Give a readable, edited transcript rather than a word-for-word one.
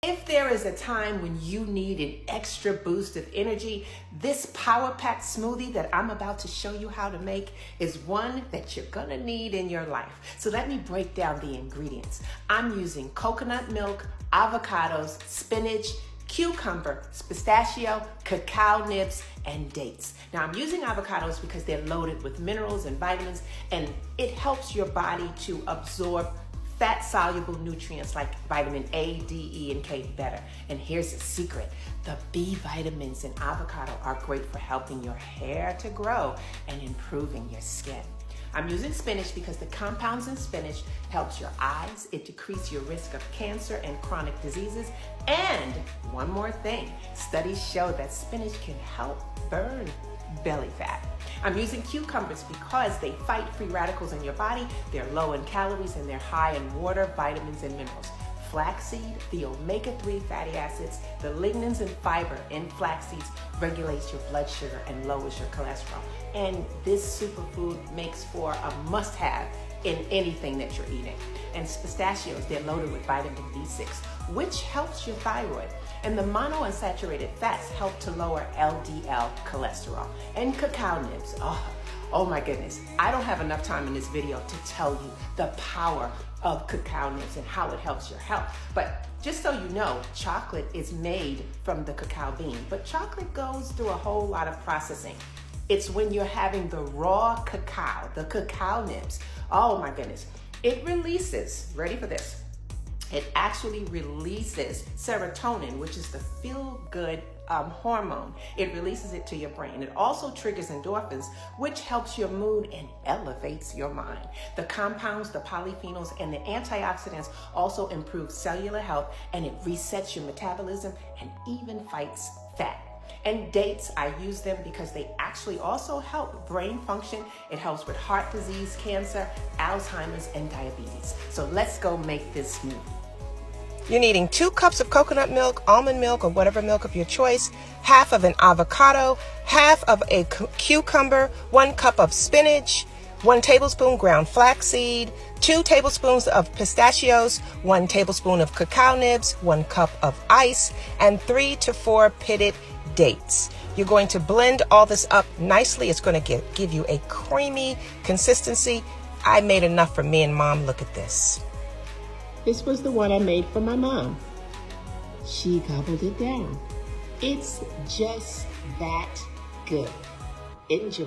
If there is a time when you need an extra boost of energy, this power-packed smoothie that I'm about to show you how to make is one that you're gonna need in your life. So let me break down the ingredients. I'm using coconut milk, avocados, spinach, cucumber, pistachio, cacao nibs, and dates. Now I'm using avocados because they're loaded with minerals and vitamins, and it helps your body to absorb fat-soluble nutrients like vitamin A, D, E, and K better. And here's the secret. The B vitamins in avocado are great for helping your hair to grow and improving your skin. I'm using spinach because the compounds in spinach helps your eyes, it decreases your risk of cancer and chronic diseases, and one more thing, studies show that spinach can help burn belly fat. I'm using cucumbers because they fight free radicals in your body, they're low in calories, and they're high in water, vitamins, and minerals. Flaxseed, the omega-3 fatty acids, the lignans and fiber in flax seeds regulates your blood sugar and lowers your cholesterol. And this superfood makes for a must-have in anything that you're eating. And pistachios, they're loaded with vitamin B6, which helps your thyroid. And the monounsaturated fats help to lower LDL cholesterol. And cacao nibs, oh my goodness. I don't have enough time in this video to tell you the power of cacao nibs and how it helps your health. But just so you know, chocolate is made from the cacao bean, but chocolate goes through a whole lot of processing. It's when you're having the raw cacao, the cacao nibs, oh my goodness, it releases, ready for this, it actually releases serotonin, which is the feel-good hormone. It releases it to your brain. It also triggers endorphins, which helps your mood and elevates your mind. The compounds, the polyphenols, and the antioxidants also improve cellular health, and it resets your metabolism and even fights fat. And dates, I use them because they actually also help brain function. It helps with heart disease, cancer, Alzheimer's, and diabetes. So let's go make this smoothie. You're needing 2 cups of coconut milk, almond milk, or whatever milk of your choice, half of an avocado, half of a cucumber, 1 cup of spinach, 1 tablespoon ground flaxseed, 2 tablespoons of pistachios, 1 tablespoon of cacao nibs, 1 cup of ice, and 3 to 4 pitted dates. You're going to blend all this up nicely. It's going to give you a creamy consistency. I made enough for me and Mom. Look at this. This was the one I made for my mom. She gobbled it down. It's just that good. Enjoy.